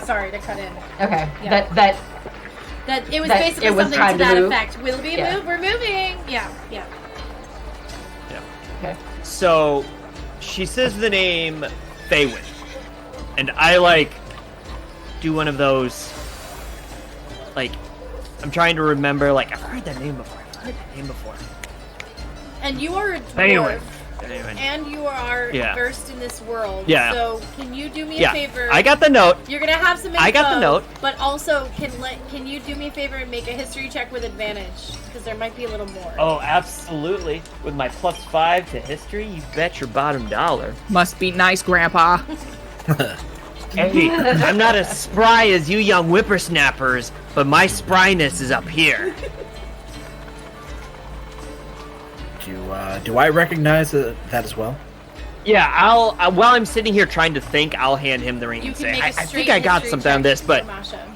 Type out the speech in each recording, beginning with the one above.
sorry to cut in. Okay. Yeah. That it was basically something to that effect. Will we move? We're moving. Yeah. Okay. So, she says the name Faywin, and I do one of those. I'm trying to remember. I've heard that name before. And you are a dwarf, and you are versed in this world. Yeah. So can you do me a favor? I got the note. You're gonna have some info. I got the note. But also, can you do me a favor and make a history check with advantage? Because there might be a little more. Oh, absolutely. With my +5 to history, you bet your bottom dollar. Must be nice, Grandpa. Hey, I'm not as spry as you young whippersnappers, but my spryness is up here. Do I recognize that as well? Yeah, I'll while I'm sitting here trying to think, I'll hand him the ring You and can say, make a I straight think I got history something on check this, but for Masha.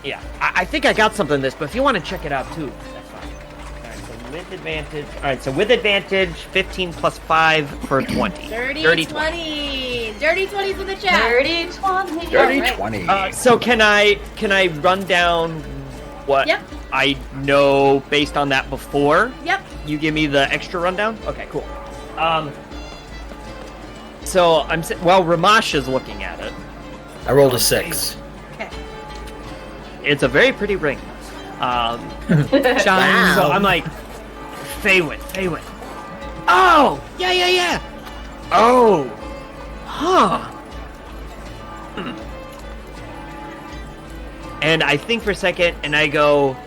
yeah, I think I got something on this, but if you want to check it out too, that's fine. All right, so with advantage, 15 plus 5 for 20. Dirty 20. Dirty 20's in the chat. Dirty 20. Dirty Right. 20. So can I run down what Yep. I know based on that before? Yep. You give me the extra rundown? Okay, cool. So while Ramash is looking at it. I rolled a 6. Okay. It's a very pretty ring. Shine. So I'm like, Faywin. Oh, yeah. Oh, huh. And I think for a second, and I go,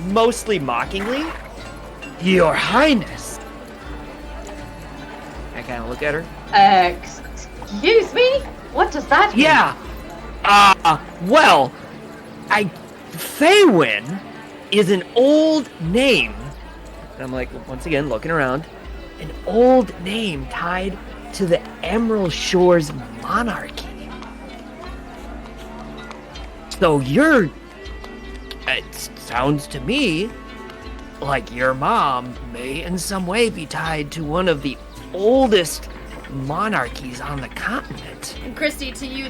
mostly mockingly, Your Highness. I kind of look at her. Excuse me? What does that mean? Yeah. Well, Faywin is an old name. And I'm once again, looking around. An old name tied to the Emerald Shores monarchy. So it sounds to me like your mom may in some way be tied to one of the oldest monarchies on the continent. And Christy, to you,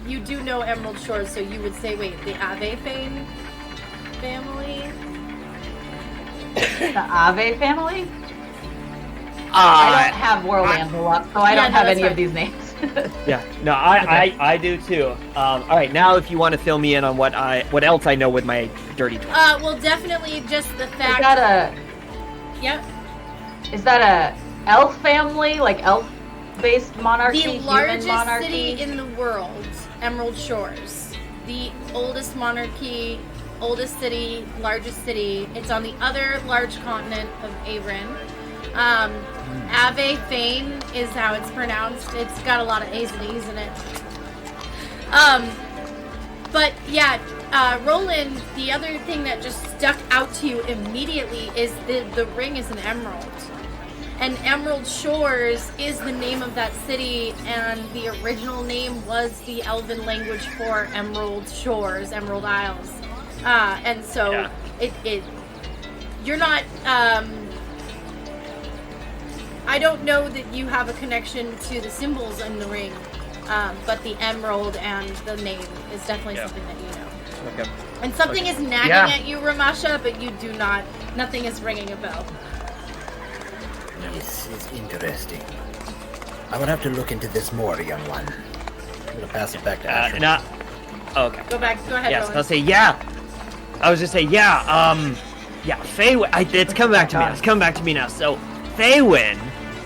you do know Emerald Shores, so you would say, wait, the Avefane family? The Ave family? I don't have World Anvil up, so I don't have any of these names. Yeah, no, I do too. All right, now if you want to fill me in on what else I know with my dirty 20. Well, definitely just the fact. Yep. Is that a elf family, elf-based monarchy? The largest monarchy? city in the world, Emerald Shores. The oldest monarchy, oldest city, largest city. It's on the other large continent of Avrin. Avefane is how it's pronounced. It's got a lot of A's and E's in it. But yeah, Roland, the other thing that just stuck out to you immediately is the ring is an emerald. And Emerald Shores is the name of that city, and the original name was the Elven language for Emerald Shores, Emerald Isles. And so you're not, I don't know that you have a connection to the symbols in the ring, but the emerald and the name is definitely something that you know. Okay. And something is nagging at you, Ramasha, but you do not, nothing is ringing a bell. This is interesting. I would have to look into this more, young one. I'm gonna pass it back to Asher. Okay. Go ahead, Yes, Roland. I'll say I was just say Faywin. It's coming back to me. It's coming back to me now. So Faywin,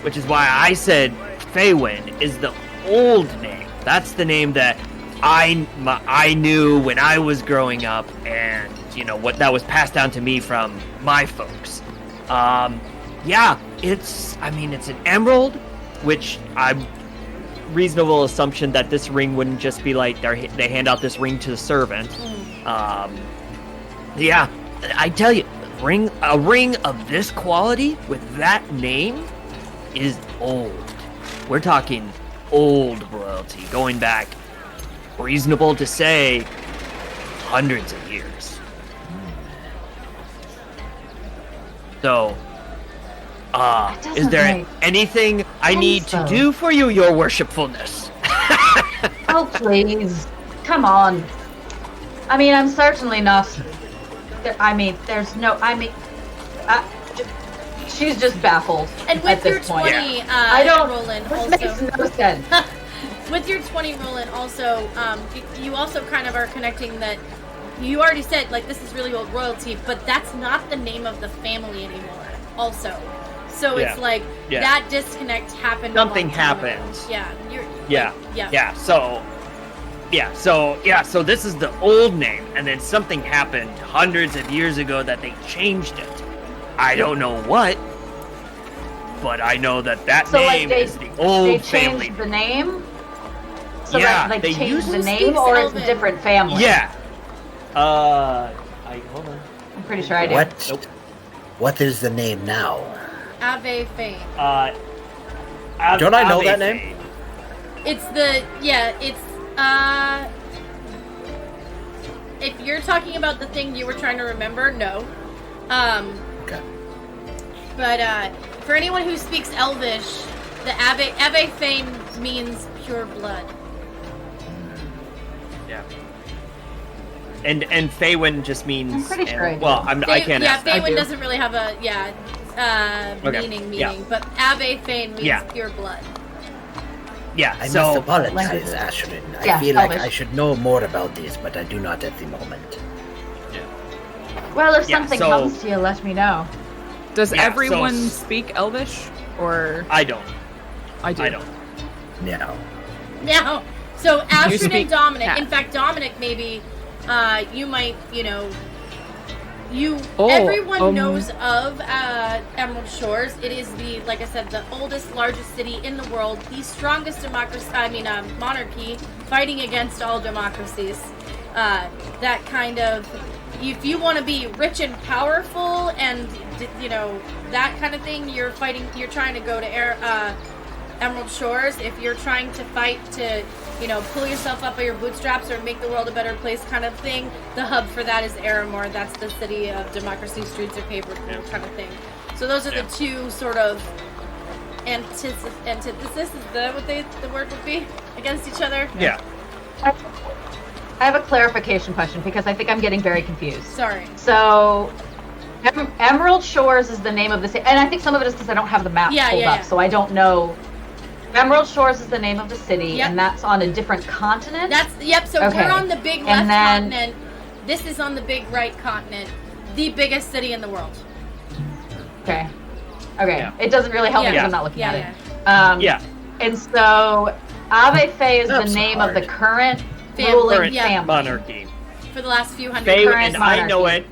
which is why I said Faywin, is the old name. That's the name that I knew when I was growing up, and what that was passed down to me from my folks. It's an emerald, which I'm reasonable assumption that this ring wouldn't just be like they hand out this ring to the servant. I tell you, a ring of this quality with that name is old. We're talking old royalty, going back, reasonable to say, hundreds of years. So, is there anything I need to do for you, your worshipfulness? Oh, please. Come on. I mean, I'm certainly not... I mean, there's no... I mean... she's just baffled And at with your this point. 20, I don't... Roland, This makes also... no sense. With your 20, Roland, also, you also kind of are connecting that... You already said, like, this is really old royalty, but that's not the name of the family anymore, also. So it's like, that disconnect happened Something a long time happened. ago. Yeah. So this is the old name, and then something happened hundreds of years ago that they changed it. I don't know what, but I know that name is the old family. They changed the name? So Yeah, like, they changed used the to name, speak or it's Elven. a different family? Yeah. Hold on. I'm pretty sure I do. What? Nope. What is the name now? Ave Fane. Don't I know Ave that Fane. name? It's if you're talking about the thing you were trying to remember, no. Okay. But for anyone who speaks Elvish, the Ave Fane means pure blood. Yeah. And Faywin just means. I'm pretty sure I do. Well, I can't ask that. Faywin doesn't really have a Okay. meaning, Yeah. but Ave Fane means pure blood. Yeah. I so must apologize, Ashrin. I feel like I should know more about this, but I do not at the moment. Well, if Yeah, something so- comes to you, let me know. Does Yeah, everyone so- speak Elvish? Or I don't. I do. I don't. No. Now, so Ashton speak and Dominic. cat. In fact, Dominic, maybe you might, everyone knows of Emerald Shores. It is like I said, the oldest, largest city in the world, the strongest monarchy, fighting against all democracies. That kind of, if you want to be rich and powerful, and that kind of thing, you're trying to go to Emerald Shores. If you're trying to fight to, pull yourself up by your bootstraps or make the world a better place kind of thing, the hub for that is Aramor. That's the city of democracy, streets of paper kind of thing. So those are the two sort of antithesis. Is that what the word would be? Against each other? Yeah. I have a clarification question because I think I'm getting very confused. Sorry. So, Emerald Shores is the name of the city, and I think some of it is because I don't have the map pulled up, so I don't know. Emerald Shores is the name of the city, and that's on a different continent? So we're on the big left continent. This is on the big right continent. The biggest city in the world. Okay. It doesn't really help me because I'm not looking at it. And so, Ave Fae is the name of the current ruling family. Monarchy. For the last few hundred years. years. And I know it.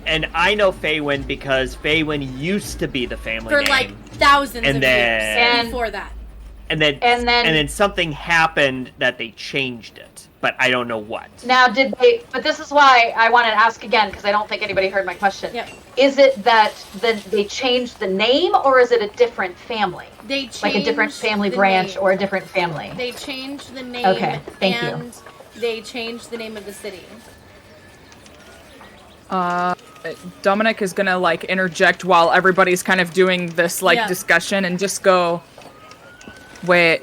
And I know Faywin because Faywin used to be the family name. For like thousands of years before that. And then something happened that they changed it, but I don't know what. Now, but this is why I want to ask again, because I don't think anybody heard my question. Yep. Is it that they changed the name, or is it a different family? They changed like a different family branch or a different family? They changed the name. Okay, thank and you. They changed the name of the city. Dominic is gonna interject while everybody's kind of doing this discussion and just go, wait,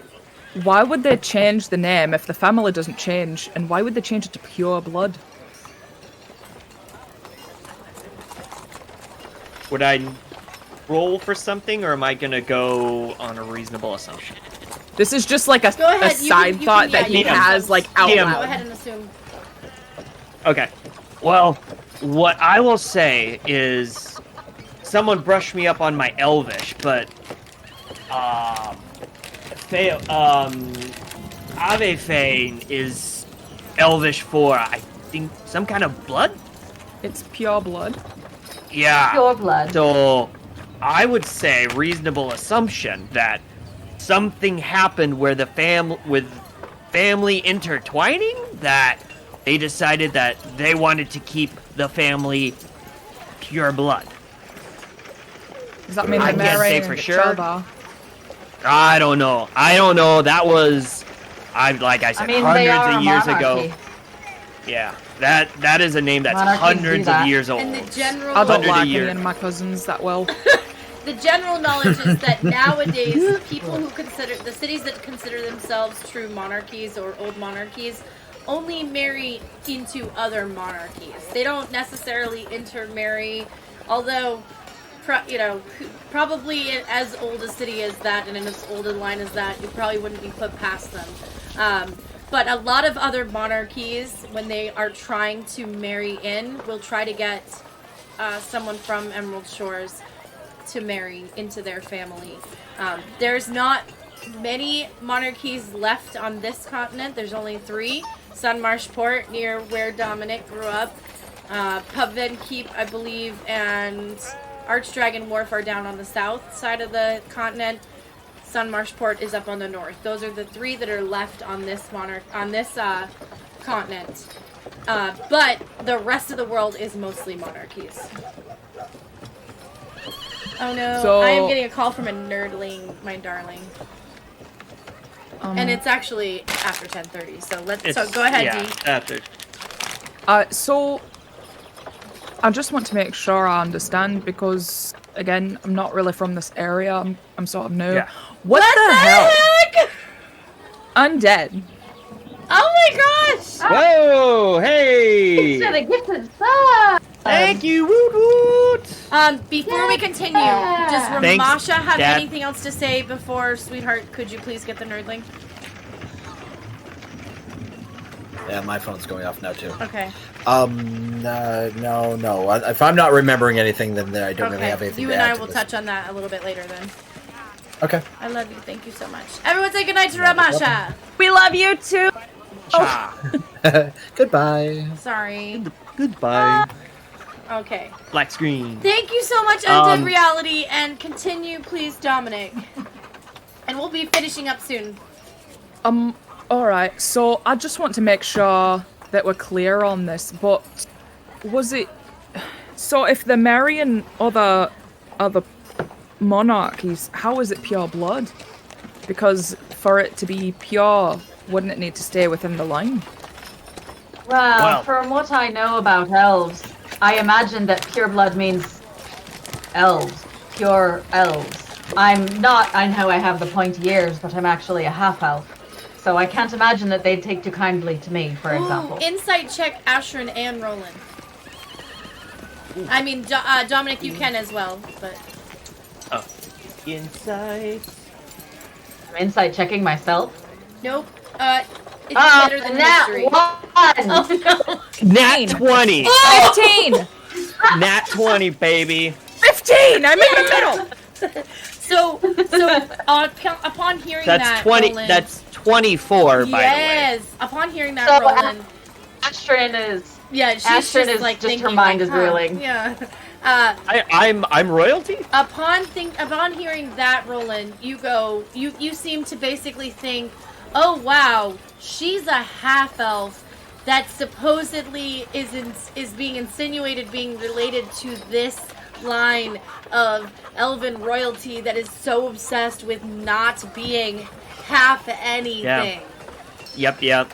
why would they change the name if the family doesn't change, and why would they change it to pure blood? Would I roll for something, or am I gonna go on a reasonable assumption? This is just like a side thought that he has out loud. Go ahead and assume. Okay. Well, what I will say is, someone brushed me up on my Elvish, but Ave Fane is Elvish for, I think, some kind of blood? It's pure blood. Yeah. Pure blood. So, I would say reasonable assumption that something happened where the family intertwining, that they decided that they wanted to keep the family pure blood. Does that mean I they're can't say marrying for each sure. other? I don't know. That was, like I said, they hundreds are of years monarchy. ago. Yeah, that is a name that's Monarchies hundreds do that. of years old. And the general. I don't 100 a like year. any of my cousins that well. the general knowledge is that nowadays, people who consider the cities that consider themselves true monarchies or old monarchies only marry into other monarchies. They don't necessarily intermarry, although, probably as old a city as that and in as old a line as that, you probably wouldn't be put past them. But a lot of other monarchies, when they are trying to marry in, will try to get someone from Emerald Shores to marry into their family. There's not many monarchies left on this continent. There's only 3. Sunmarshport, near where Dominic grew up. Pubven Keep, I believe, and Archdragon Wharf are down on the south side of the continent. Sunmarshport is up on the north. Those are the 3 that are left on this continent. But the rest of the world is mostly monarchies. Oh no, So, I am getting a call from a nerdling, my darling. And it's actually after 10:30, so go ahead, yeah, Dee. After. So I just want to make sure I understand because, again, I'm not really from this area. I'm sort of new. Yeah. What the hell? Heck? Undead. Oh my gosh! Whoa! Hey! It's the gifted sub. Thank you, woot woot! Before we continue, does Thanks, Ramasha have Dad. anything else to say before, sweetheart? Could you please get the nerdling? Yeah, my phone's going off now too. Okay. No. If I'm not remembering anything, then I don't really have anything You to and add I to will this. touch on that a little bit later then. Okay. I love you. Thank you so much. Everyone say goodnight to Ramasha. We love you too. Goodbye. Sorry. Goodbye. Okay. Black screen. Thank you so much, Undead Reality, and continue, please, Dominic. And we'll be finishing up soon. Alright, so I just want to make sure that we're clear on this, but was it... So if they're marrying other monarchies, how is it pure blood? Because for it to be pure, wouldn't it need to stay within the line? Well, from what I know about elves, I imagine that pure blood means elves, pure elves. I know I have the pointy ears, but I'm actually a half-elf. So I can't imagine that they'd take too kindly to me, for example. Insight check Ashrin and Roland. I mean, Dominic, you can as well, but... Oh. Insight. I'm insight checking myself. Nope. It's better than mystery. Oh, Nat 20! 15! Nat 20, baby. 15! I'm in the middle! So upon hearing That's that, 20. Roland, That's 24, by the way. yes. Upon hearing that, So, Roland. Astrid is... Yeah, she's Astrid just is like just thinking, her mind like, is reeling. Yeah. I'm royalty? Upon hearing that, Roland, you seem to basically think, oh wow, she's a half elf that supposedly is being insinuated being related to this line of elven royalty that is so obsessed with not being half anything. Yep.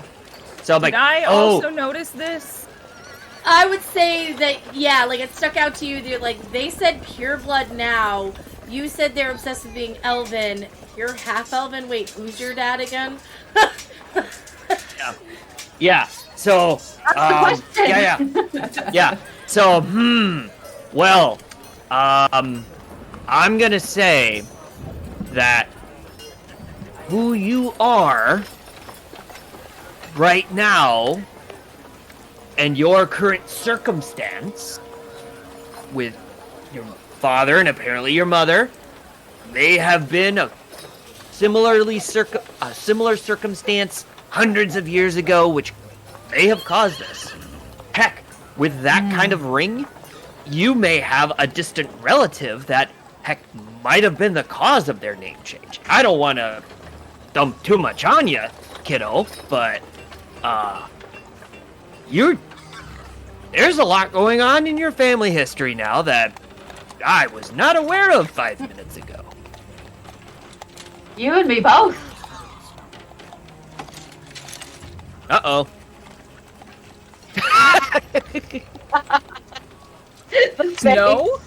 So I'm like, Did I also notice this? I would say that, yeah, like it stuck out to you. They're like, they said pure blood now. You said they're obsessed with being elven. You're half elven. Wait, who's your dad again? Yeah. So, That's the question. Yeah. So, well, I'm gonna say that who you are right now and your current circumstance with your father and apparently your mother may have been a similar circumstance hundreds of years ago, which may have caused this. Heck, with that kind of ring, you may have a distant relative that, heck, might have been the cause of their name change. I don't want to dump too much on you, kiddo, but, there's a lot going on in your family history now that I was not aware of 5 minutes ago. You and me both. Uh-oh. Snow?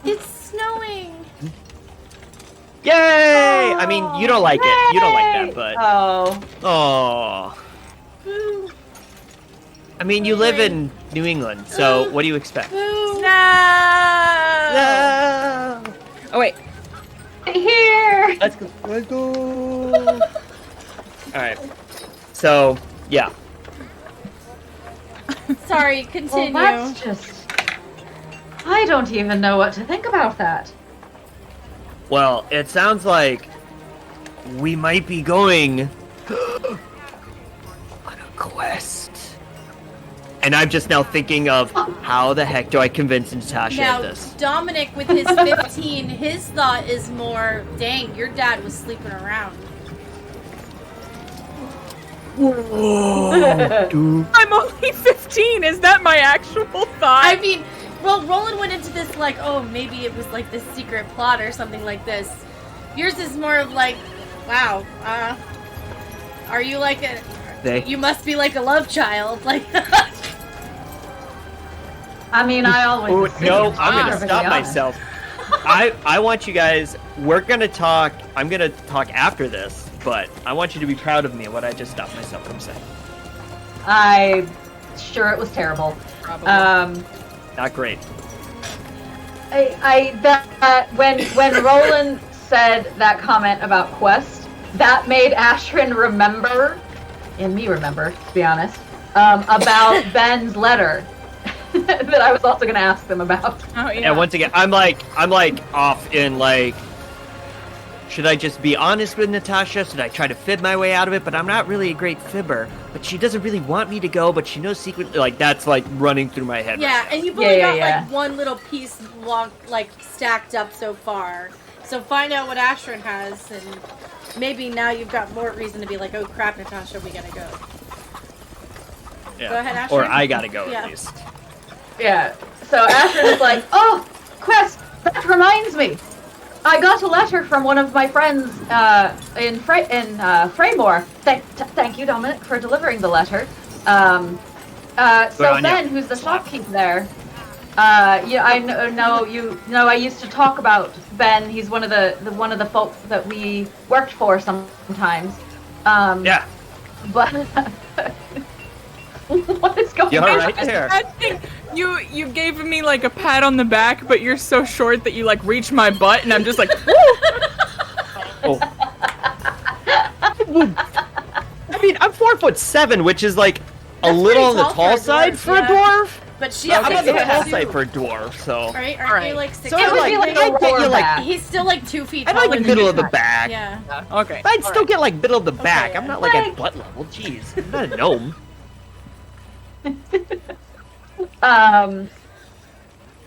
It's snowing. Yay! I mean, you don't like it. You don't like that, but... Oh. Oh. I mean, you live in New England, so what do you expect? No! No! Oh, wait. Here! Let's go. Let's go. Alright. So, yeah. Sorry, continue. Well, that's just... I don't even know what to think about that. Well, it sounds like we might be going on a quest. And I'm just now thinking of how the heck do I convince Natasha Now, of this? Dominic with his 15, his thought is more, dang, your dad was sleeping around. Whoa, dude. I'm only 15. Is that my actual thought? I mean, well, Roland went into this like, oh, maybe it was like this secret plot or something like this. Yours is more of like, wow, are you like a... You must be like a love child, like... I mean, I always... No, I'm gonna stop myself. I want you guys... We're gonna talk... I'm gonna talk after this, but I want you to be proud of me and what I just stopped myself from saying. I'm sure it was terrible. Probably. Not great. When Roland said that comment about Quest, that made Ashrin remember, and me remember, to be honest, about Ben's letter that I was also going to ask them about. Oh, yeah. And once again, I'm like off in like, should I just be honest with Natasha? Should I try to fib my way out of it? But I'm not really a great fibber. But she doesn't really want me to go, but she knows secretly. Like, that's like running through my head. Yeah, right and you've only got like one little piece like stacked up so far. So find out what Ashrin has, and maybe now you've got more reason to be like, oh crap, Natasha, we gotta go. Yeah. Go ahead, Ashrin. Or I gotta go Yeah. at least. Yeah, so Ashrin is like, oh, Quest, that reminds me. I got a letter from one of my friends in Fraymore. Thank you, Dominic, for delivering the letter. So Ben, who's the shopkeeper there, I know I used to talk about Ben. He's one of the folk that we worked for sometimes. Yeah. But what is going You're on? right there. I think you gave me like a pat on the back, but you're so short that you like reach my butt, and I'm just like, woo! Oh. I mean, I'm 4'7", which is like a little on the tall side for a dwarf. But she I'm on the has tall 6'2". side for a dwarf, so. Right? Alright. You like 6'2"? So It would like, be like I a get you lower like, back. He's still like 2 feet I taller like than middle you. of the back. Yeah. Okay. I'd still get like middle of the back. yeah. I'm not like at butt level. Jeez, I'm not a gnome.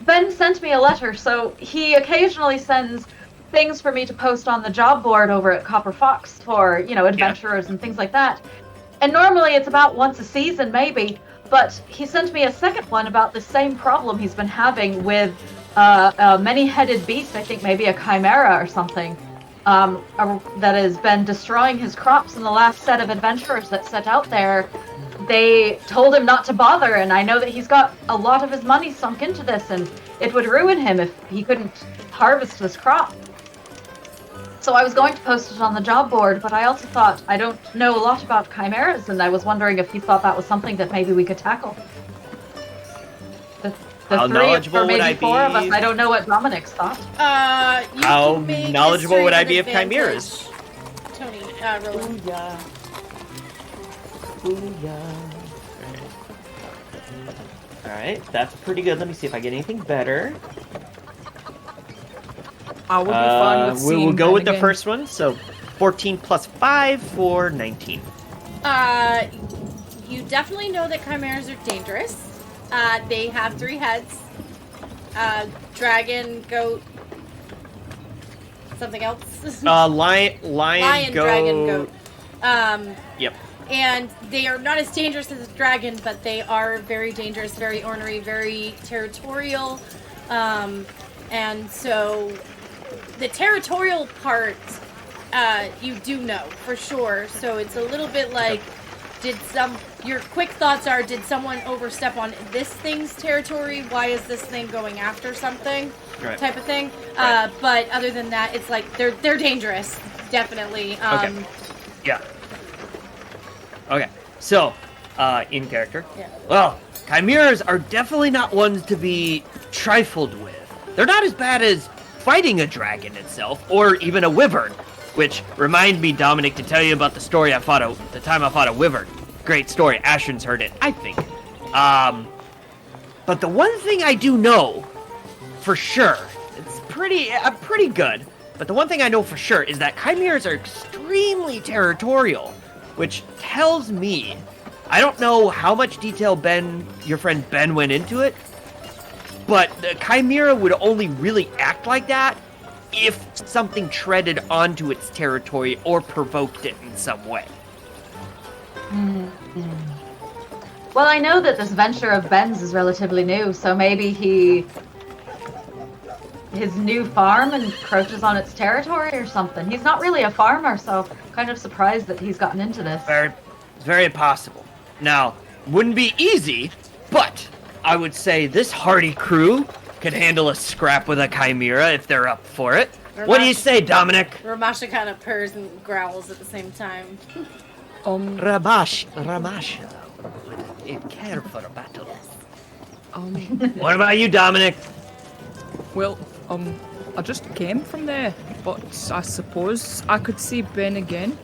Ben sent me a letter, so he occasionally sends things for me to post on the job board over at Copper Fox for, adventurers and things like that. And normally it's about once a season, maybe, but he sent me a second one about the same problem he's been having with a many-headed beast, I think maybe a chimera or something, that has been destroying his crops in the last set of adventurers that set out there. They told him not to bother, and I know that he's got a lot of his money sunk into this, and it would ruin him if he couldn't harvest this crop. So I was going to post it on the job board, but I also thought I don't know a lot about chimeras, and I was wondering if you thought that was something that maybe we could tackle. The How three, knowledgeable or maybe would I four of us. be? I don't know what Dominic's thought. You How can make knowledgeable history would I with be of advantage. chimeras? Tony, Roland. Booyah. Booyah. Alright, that's pretty good. Let me see if I get anything better. I will be fun with We will seeing go Ben with the again. first one, so 14 plus 5 for 19. You definitely know that chimeras are dangerous. They have 3 heads. Dragon, goat, something else. Lion, Lion, goat. dragon, goat. Yep. And they are not as dangerous as a dragon, but they are very dangerous, very ornery, very territorial. And so the territorial part, you do know for sure. So it's a little bit like your quick thoughts are, did someone overstep on this thing's territory? Why is this thing going after something? Right. Type of thing. Right. But other than that, it's like they're dangerous, definitely. Okay. Yeah. Okay. So, in character. Yeah. Well, chimeras are definitely not ones to be trifled with. They're not as bad as fighting a dragon itself, or even a wyvern. Which remind me, Dominic, to tell you about the story the time I fought a wyvern. Great story. Ashton's heard it, I think. But the one thing I do know for sure, it's pretty good. But the one thing I know for sure is that chimeras are extremely territorial, which tells me, I don't know how much detail your friend Ben went into it, but the chimera would only really act like that if something treaded onto its territory or provoked it in some way. Mm-hmm. Well, I know that this venture of Ben's is relatively new, so maybe his new farm encroaches on its territory or something. He's not really a farmer, so I'm kind of surprised that he's gotten into this. It's very possible. Now, wouldn't be easy, but I would say this hardy crew could handle a scrap with a chimera if they're up for it. What do you say, Dominic? Ramasha kind of purrs and growls at the same time. Ramasha, care for a battle. What about you, Dominic? Well, I just came from there, but I suppose I could see Ben again.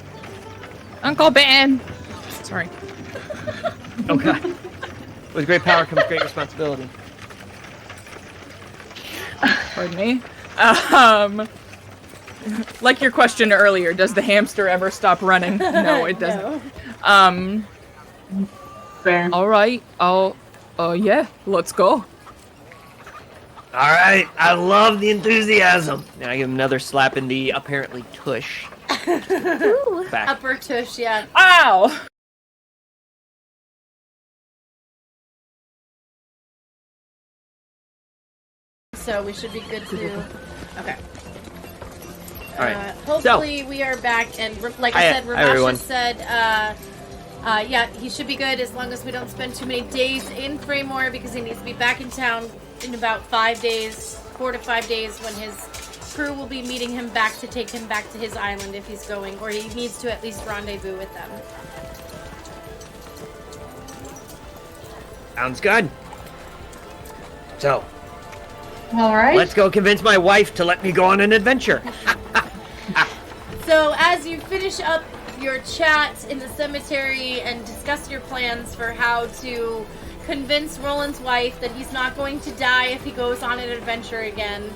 Uncle Ben! Sorry. Okay. With great power comes great responsibility. Pardon me. Like your question earlier, does the hamster ever stop running? No, it doesn't. No. Fair. All right. Yeah, let's go. All right, I love the enthusiasm. Now I give him another slap in the apparently tush. Back. Upper tush, yeah. Ow! So we should be good to... Okay. All right. Hopefully we are back, and like I said, Ramasha said, yeah, he should be good as long as we don't spend too many days in Fraymore, because he needs to be back in town in about 5 days, 4 to 5 days, when his crew will be meeting him back to take him back to his island if he's going, or he needs to at least rendezvous with them. Sounds good. So, All right. let's go convince my wife to let me go on an adventure. So as you finish up your chat in the cemetery and discuss your plans for how to convince Roland's wife that he's not going to die if he goes on an adventure again,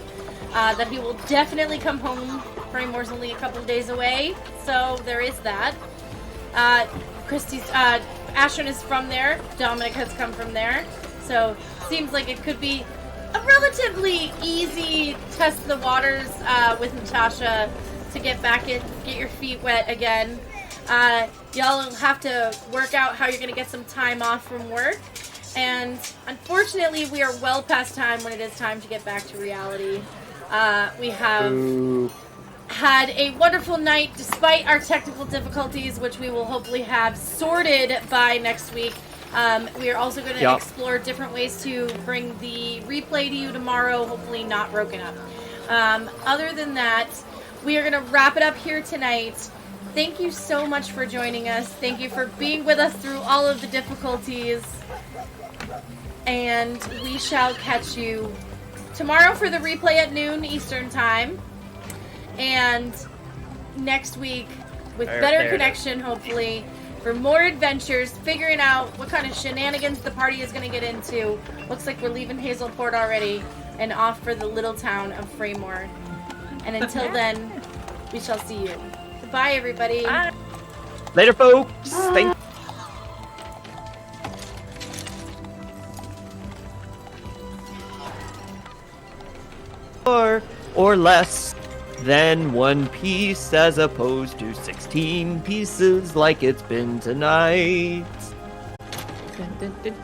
that he will definitely come home. Fraymore's only a couple of days away, so there is that. Ashton is from there. Dominic has come from there, so seems like it could be a relatively easy test the waters with Natasha to get back in, get your feet wet again. Y'all will have to work out how you're going to get some time off from work. And unfortunately, we are well past time when it is time to get back to reality. We have had a wonderful night despite our technical difficulties, which we will hopefully have sorted by next week. We are also going to explore different ways to bring the replay to you tomorrow, hopefully not broken up. Other than that, we are going to wrap it up here tonight. Thank you so much for joining us. Thank you for being with us through all of the difficulties. And we shall catch you tomorrow for the replay at noon Eastern Time. And next week with better connection, hopefully, for more adventures, figuring out what kind of shenanigans the party is going to get into. Looks like we're leaving Hazelport already and off for the little town of Fraymore. And until then, we shall see you. Goodbye, everybody. Bye. Later, folks. Thank or less than 1 piece as opposed to 16 pieces like it's been tonight. Dun, dun, dun.